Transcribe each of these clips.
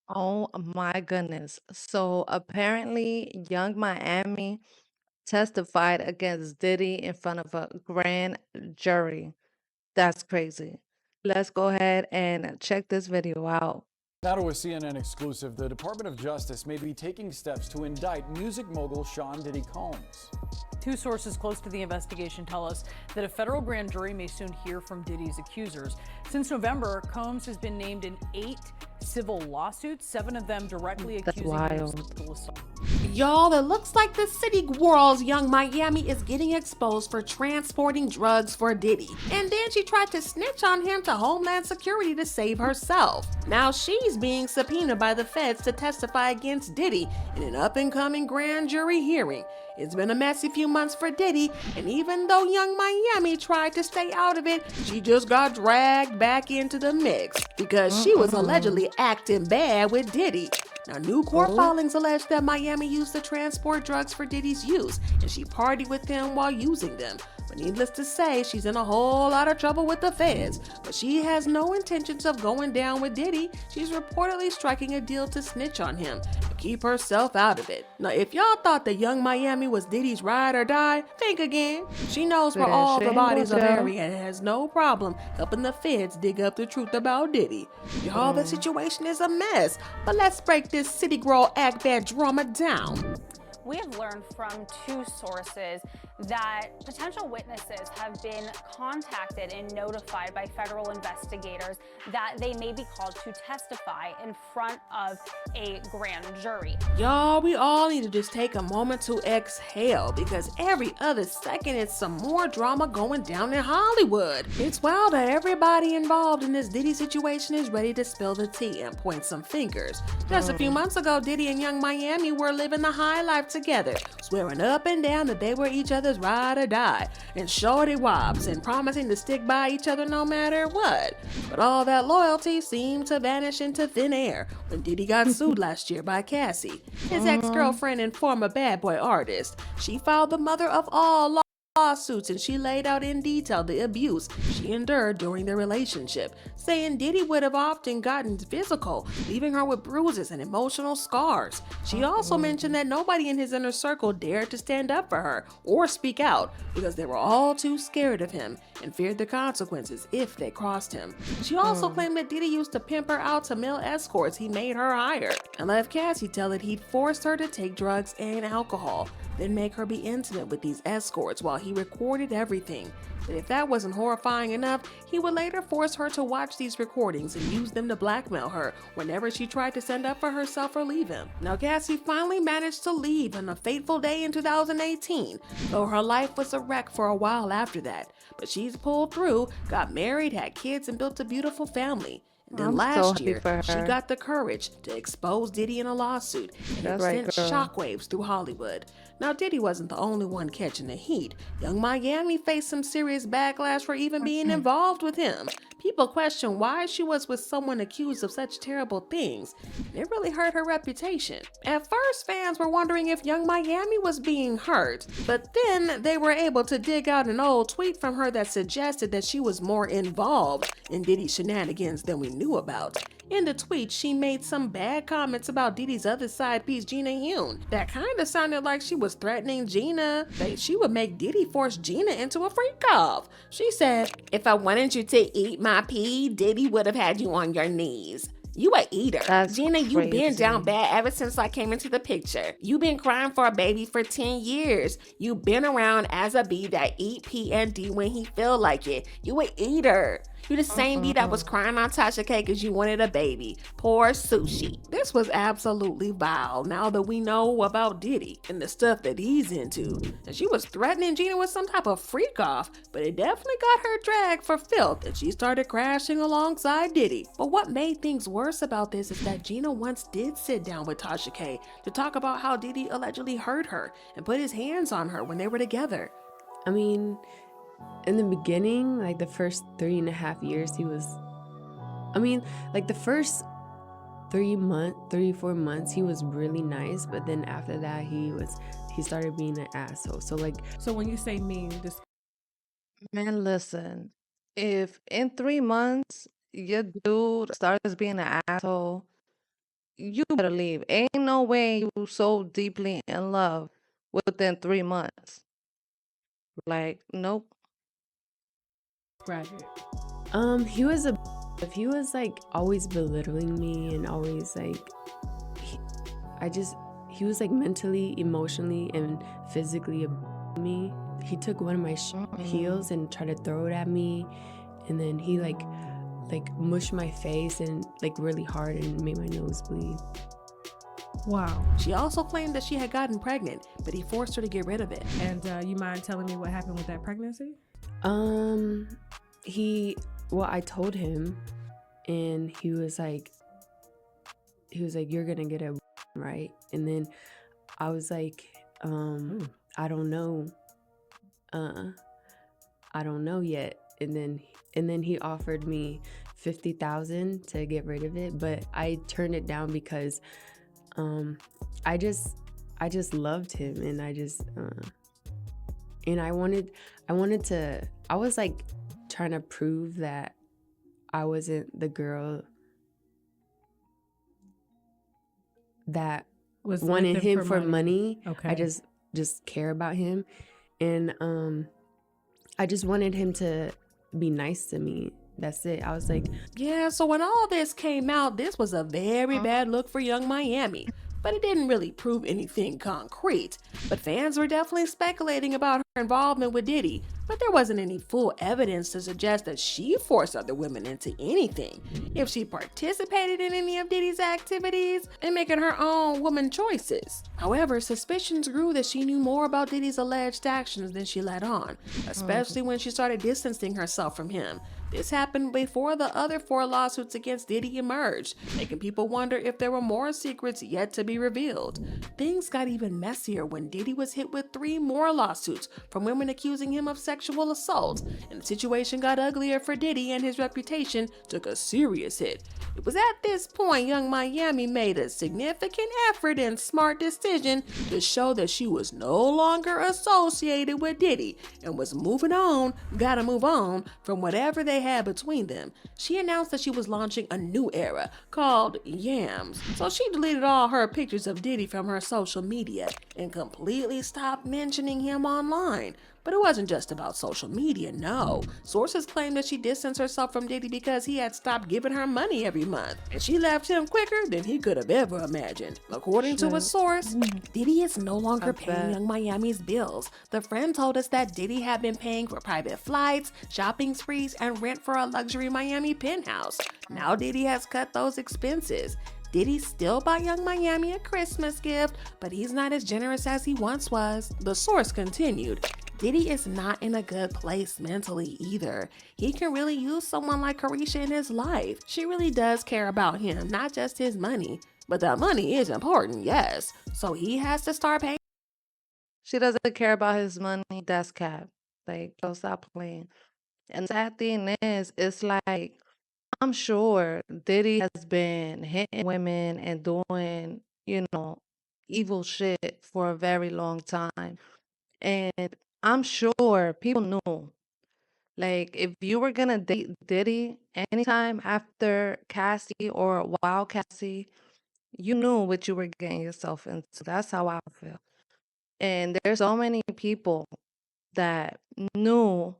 Oh my goodness. So apparently, Young Miami testified against Diddy in front of a grand jury. That's crazy. Let's go ahead and check this video out. Now to a CNN exclusive, the Department of Justice may be taking steps to indict music mogul Sean Diddy Combs. Two sources close to the investigation tell us that a federal grand jury may soon hear from Diddy's accusers. Since November, Combs has been named in 8 civil lawsuits, 7 of them directly That's accusing him of wild. sexual assault. Y'all, it looks like the city world's Young Miami is getting exposed for transporting drugs for Diddy. And then she tried to snitch on him to Homeland Security to save herself. Now she's being subpoenaed by the feds to testify against Diddy in an up-and-coming grand jury hearing. It's been a messy few months for Diddy, and even though Young Miami tried to stay out of it, she just got dragged back into the mix because she was allegedly acting bad with Diddy. Now, new court Oh, filings allege that Miami used to transport drugs for Diddy's use, and she partied with him while using them. But needless to say, she's in a whole lot of trouble with the feds. But she has no intentions of going down with Diddy. She's reportedly striking a deal to snitch on him and keep herself out of it. Now, if y'all thought that Young Miami was Diddy's ride or die, think again. She knows where yeah, all she the ain't going bodies are to buried and has no problem helping the feds dig up the truth about Diddy. Y'all, the situation is a mess. But let's break this city girl act bad drama down. We have learned from two sources that potential witnesses have been contacted and notified by federal investigators that they may be called to testify in front of a grand jury. Y'all, we all need to just take a moment to exhale because every other second it's some more drama going down in Hollywood. It's wild that everybody involved in this Diddy situation is ready to spill the tea and point some fingers. Just a few months ago, Diddy and Young Miami were living the high life together, swearing up and down that they were each other's ride or die, and shorty wops, and promising to stick by each other no matter what. But all that loyalty seemed to vanish into thin air when Diddy got sued last year by Cassie, his ex-girlfriend and former bad boy artist. She filed the mother of all lawsuits, and she laid out in detail the abuse she endured during their relationship, saying Diddy would have often gotten physical, leaving her with bruises and emotional scars. She also mentioned that nobody in his inner circle dared to stand up for her or speak out because they were all too scared of him and feared the consequences if they crossed him. She also claimed that Diddy used to pimp her out to male escorts he made her hire, and left Cassie tell that he'd forced her to take drugs and alcohol, then make her be intimate with these escorts while he recorded everything. But if that wasn't horrifying enough, he would later force her to watch these recordings and use them to blackmail her whenever she tried to stand up for herself or leave him. Now, Cassie finally managed to leave on a fateful day in 2018, though her life was a wreck for a while after that. But she's pulled through, got married, had kids, and built a beautiful family. And then I'm so last happy year, for she her. got the courage to expose Diddy in a lawsuit, and it That's right, sent girl. shockwaves through Hollywood. Now, Diddy wasn't the only one catching the heat. Young Miami faced some serious backlash for even being involved with him. People question why she was with someone accused of such terrible things. It really hurt her reputation. At first, fans were wondering if Young Miami was being hurt, but then they were able to dig out an old tweet from her that suggested that she was more involved in Diddy's shenanigans than we knew about. In the tweet, she made some bad comments about Diddy's other side piece, Gina Hune. That kind of sounded like she was threatening Gina, that she would make Diddy force Gina into a freak-off. She said, "If I wanted you to eat my pee, Diddy would have had you on your knees. You a eater. That's Gina, you been down crazy. bad ever since I came into the picture. You been crying for a baby for 10 years. You been around as a bee that eat P and D when he feel like it. You a eater. You the same bee that was crying on Tasha K because you wanted a baby. Poor Sushi." This was absolutely vile now that we know about Diddy and the stuff that he's into. And she was threatening Gina with some type of freak off, but it definitely got her dragged for filth and she started crashing alongside Diddy. But what made things worse about this is that Gina once did sit down with Tasha K to talk about how Diddy allegedly hurt her and put his hands on her when they were together. I mean, in the beginning, like the first 3.5 years, like the first 3, 4 months, he was really nice. But then after that, he started being an asshole. So like, So when you say mean, this Man, listen, if in 3 months your dude starts being an asshole, you better leave. Ain't no way you so deeply in love within 3 months. Like, nope. Roger. He was a if he was like always belittling me and always like he, he was like mentally, emotionally, and physically me. He took one of my heels and tried to throw it at me, and then he like mushed my face and like really hard and made my nose bleed. Wow. She also claimed that she had gotten pregnant, but he forced her to get rid of it. And you mind telling me what happened with that pregnancy? I told him, and he was like, you're gonna get it right. And then I was like, I don't know. I don't know yet. And then he offered me $50,000 to get rid of it, but I turned it down because I just loved him, and I was like trying to prove that I wasn't the girl that Was wanted with him for money. Okay. I just care about him, and I just wanted him to be nice to me. That's it. I was like, Yeah, so when all this came out, this was a very bad look for Young Miami. But it didn't really prove anything concrete. But fans were definitely speculating about her involvement with Diddy. But there wasn't any full evidence to suggest that she forced other women into anything. If she participated in any of Diddy's activities and making her own woman choices. However, suspicions grew that she knew more about Diddy's alleged actions than she let on, especially when she started distancing herself from him. This happened before the other 4 lawsuits against Diddy emerged, making people wonder if there were more secrets yet to be revealed. Things got even messier when Diddy was hit with 3 more lawsuits from women accusing him of sexual assault, and the situation got uglier for Diddy, and his reputation took a serious hit. It was at this point Young Miami made a significant effort and smart decision to show that she was no longer associated with Diddy and was gotta move on from whatever they had between them. She announced that she was launching a new era called Yams. So she deleted all her pictures of Diddy from her social media and completely stopped mentioning him online. But it wasn't just about social media, no. Sources claim that she distanced herself from Diddy because he had stopped giving her money every month, and she left him quicker than he could have ever imagined. According to a source, Diddy is no longer paying Young Miami's bills. The friend told us that Diddy had been paying for private flights, shopping sprees, and rent for a luxury Miami penthouse. Now Diddy has cut those expenses. Diddy still bought Young Miami a Christmas gift, but he's not as generous as he once was. The source continued, Diddy is not in a good place mentally either. He can really use someone like Caresha in his life. She really does care about him, not just his money. But that money is important, yes. So he has to start paying. She doesn't care about his money. That's cap. Like, don't stop playing. And the sad thing is, it's like, I'm sure Diddy has been hitting women and doing, evil shit for a very long time. And I'm sure people knew. Like, if you were gonna date Diddy anytime after Cassie or while Cassie, you knew what you were getting yourself into. That's how I feel. And there's so many people that knew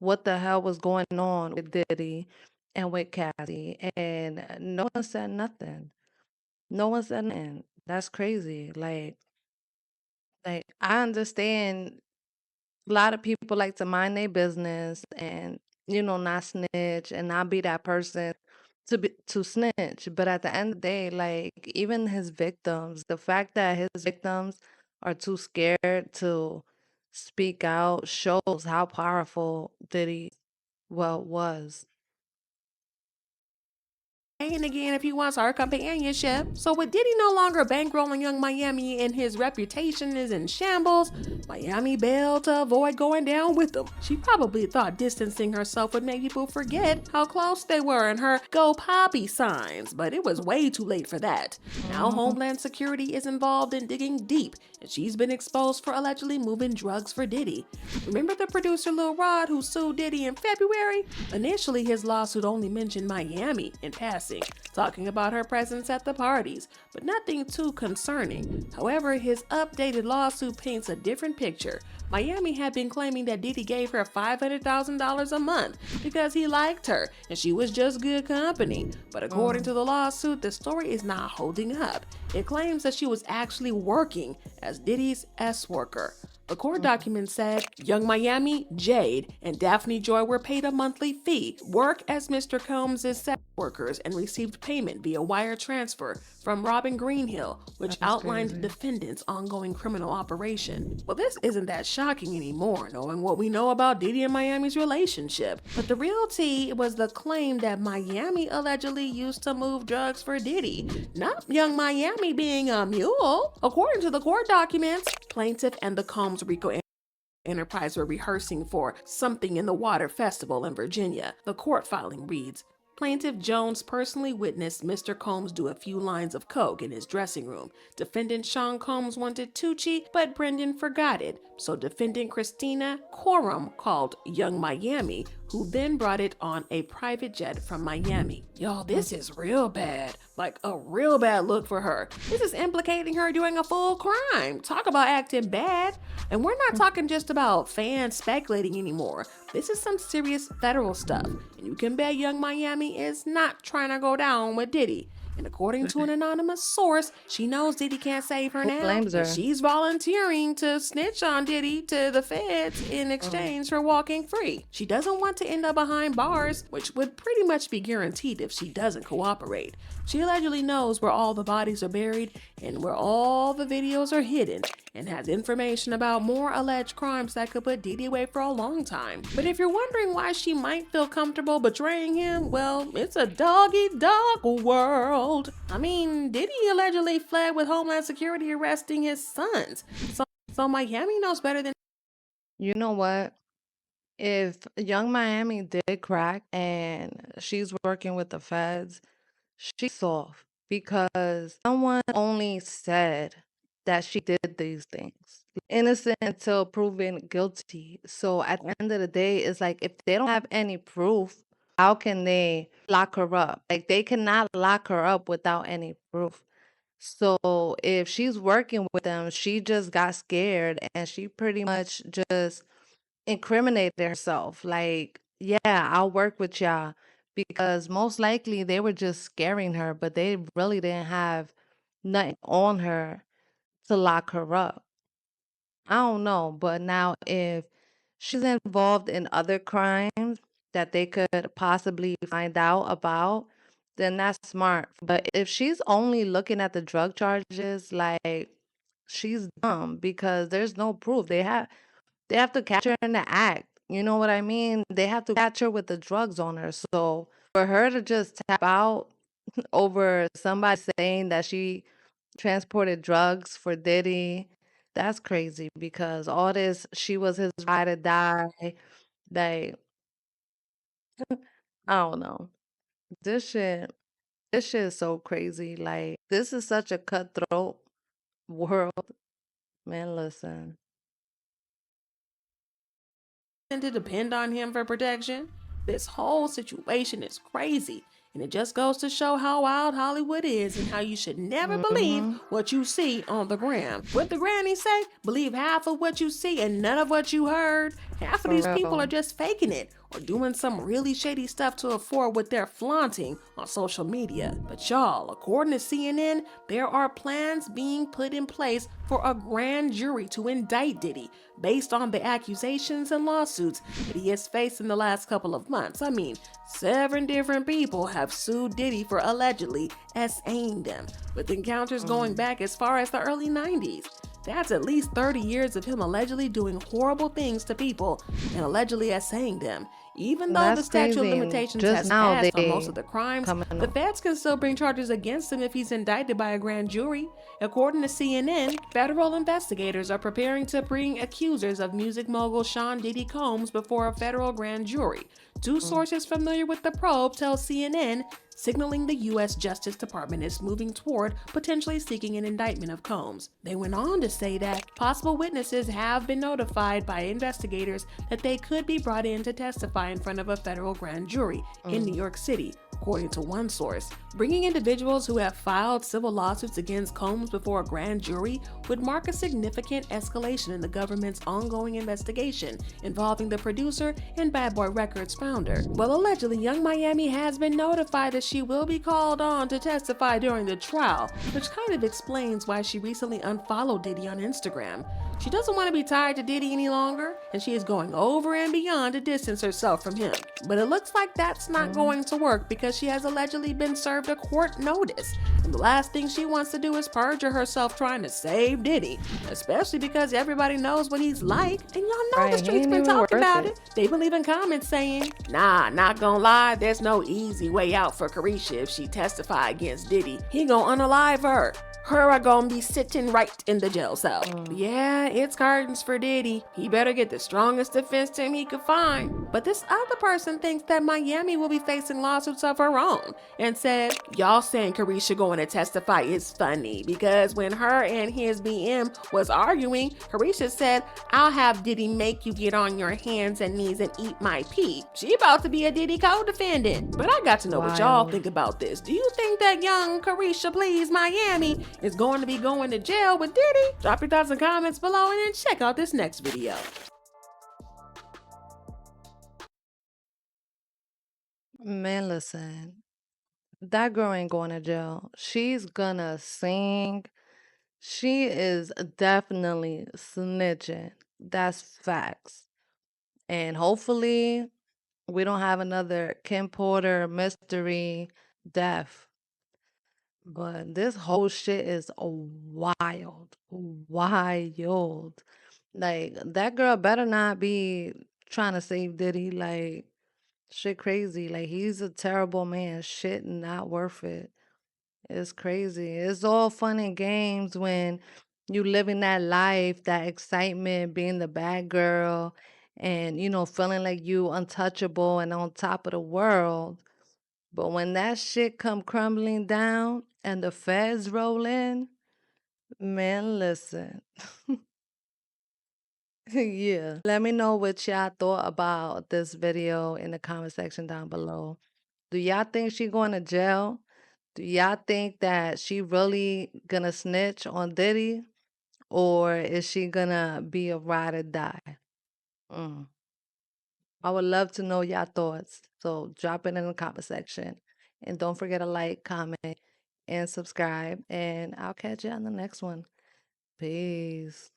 what the hell was going on with Diddy and with Cassie, and no one said nothing. No one said nothing. That's crazy. Like I understand a lot of people like to mind their business and not snitch and not be that person to snitch. But at the end of the day, like even his victims, the fact that his victims are too scared to speak out shows how powerful Diddy was. And again if he wants our companionship. So with Diddy no longer bankrolling Young Miami and his reputation is in shambles, Miami bailed to avoid going down with him. She probably thought distancing herself would make people forget how close they were and her go Poppy signs, but it was way too late for that. Now Homeland Security is involved in digging deep, and she's been exposed for allegedly moving drugs for Diddy. Remember the producer Lil Rod who sued Diddy in February? Initially his lawsuit only mentioned Miami. In past passing, talking about her presence at the parties, but nothing too concerning. However, his updated lawsuit paints a different picture. Miami had been claiming that Diddy gave her $500,000 a month because he liked her and she was just good company. But according to the lawsuit, the story is not holding up. It claims that she was actually working as Diddy's S-worker. The court document said Young Miami, Jade, and Daphne Joy were paid a monthly fee, work as Mr. Combs' sex workers, and received payment via wire transfer from Robin Greenhill, which outlined the defendant's ongoing criminal operation. Well, this isn't that shocking anymore, knowing what we know about Diddy and Miami's relationship. But the real tea was the claim that Miami allegedly used to move drugs for Diddy, not Young Miami being a mule. According to the court documents, plaintiff and the Combs Rico Enterprise were rehearsing for Something in the Water Festival in Virginia. The court filing reads, Plaintiff Jones personally witnessed Mr. Combs do a few lines of coke in his dressing room. Defendant Sean Combs wanted Tucci, but Brendan forgot it. So defendant Christina Coram called Young Miami, who then brought it on a private jet from Miami. Y'all, this is real bad. Like a real bad look for her. This is implicating her doing a full crime. Talk about acting bad. And we're not talking just about fans speculating anymore. This is some serious federal stuff. And you can bet Young Miami is not trying to go down with Diddy. And according to an anonymous source, she knows Diddy can't save her now. Blames her? And she's volunteering to snitch on Diddy to the feds in exchange for walking free. She doesn't want to end up behind bars, which would pretty much be guaranteed if she doesn't cooperate. She allegedly knows where all the bodies are buried and where all the videos are hidden, and has information about more alleged crimes that could put Diddy away for a long time. But if you're wondering why she might feel comfortable betraying him, well, it's a dog-eat-dog world. I mean, Diddy allegedly fled with Homeland Security arresting his sons. So Miami knows better than You know what? If Young Miami did crack and she's working with the feds, she's soft because someone only said that she did these things. Innocent until proven guilty. So at the end of the day, it's like if they don't have any proof, how can they lock her up? Like they cannot lock her up without any proof. So if she's working with them, she just got scared and she pretty much just incriminated herself. Like, yeah, I'll work with y'all because most likely they were just scaring her, but they really didn't have nothing on her to lock her up. I don't know, but now if she's involved in other crimes that they could possibly find out about, then that's smart. But if she's only looking at the drug charges, like she's dumb because there's no proof. They have to catch her in the act. You know what I mean? They have to catch her with the drugs on her. So for her to just tap out over somebody saying that she transported drugs for Diddy, that's crazy because all this, she was his ride or die. Like, I don't know. This shit, this shit is so crazy. Like, this is such a cutthroat world. Man, listen. to depend on him for protection. This whole situation is crazy. And it just goes to show how wild Hollywood is and how you should never believe what you see on the gram. What the granny say? Believe half of what you see and none of what you heard. Half of these people are just faking it or doing some really shady stuff to afford what they're flaunting on social media. But y'all, according to CNN, there are plans being put in place for a grand jury to indict Diddy based on the accusations and lawsuits that he has faced in the last couple of months. I mean, 7 different people have sued Diddy for allegedly SAing them, with encounters going back as far as the early 90s. That's at least 30 years of him allegedly doing horrible things to people and allegedly SAing them. Even though the That's statute of crazy. limitations Just has now passed on they most of the crimes, coming the up. feds can still bring charges against him if he's indicted by a grand jury. According to CNN, federal investigators are preparing to bring accusers of music mogul Sean Diddy Combs before a federal grand jury. 2 sources familiar with the probe tell CNN, signaling the U.S. Justice Department is moving toward potentially seeking an indictment of Combs. They went on to say that possible witnesses have been notified by investigators that they could be brought in to testify in front of a federal grand jury in New York City according to one source. Bringing individuals who have filed civil lawsuits against Combs before a grand jury would mark a significant escalation in the government's ongoing investigation involving the producer and Bad Boy Records founder. Well, allegedly, Young Miami has been notified that she will be called on to testify during the trial, which kind of explains why she recently unfollowed Diddy on Instagram. She doesn't want to be tied to Diddy any longer, and she is going over and beyond to distance herself from him. But it looks like that's not going to work because she has allegedly been served a court notice. And the last thing she wants to do is perjure herself trying to save Diddy, especially because everybody knows what he's like. And y'all know Right, the he streets ain't been even talking worth about it. it. They've been leaving comments saying, nah, not gonna lie, there's no easy way out for Caresha if she testify against Diddy. He gonna unalive her. Her are gonna be sitting right in the jail cell. Yeah, it's curtains for Diddy. He better get the strongest defense team he could find. But this other person thinks that Miami will be facing lawsuits of her own and said, y'all saying Caresha going to testify is funny because when her and his BM was arguing, Caresha said, I'll have Diddy make you get on your hands and knees and eat my pee. She about to be a Diddy co-defendant. But I got to know what y'all Wild. think about this. Do you think that young Caresha Please Miami is going to be going to jail with Diddy? Drop your thoughts and comments below and then check out this next video. Man, listen, that girl ain't going to jail. She's gonna sing. She is definitely snitching. That's facts. And hopefully, we don't have another Kim Porter mystery death. But this whole shit is wild. Wild. Like, that girl better not be trying to save Diddy. Like, shit crazy. Like, he's a terrible man. Shit not worth it. It's crazy. It's all fun and games when you living that life, that excitement, being the bad girl, and feeling like you untouchable and on top of the world. But when that shit come crumbling down and the feds roll in, man, listen. Yeah. Let me know what y'all thought about this video in the comment section down below. Do y'all think she going to jail? Do y'all think that she really gonna snitch on Diddy? Or is she gonna be a ride or die? Mm. I would love to know y'all thoughts. So drop it in the comment section. And don't forget to like, comment, and subscribe. And I'll catch you on the next one. Peace.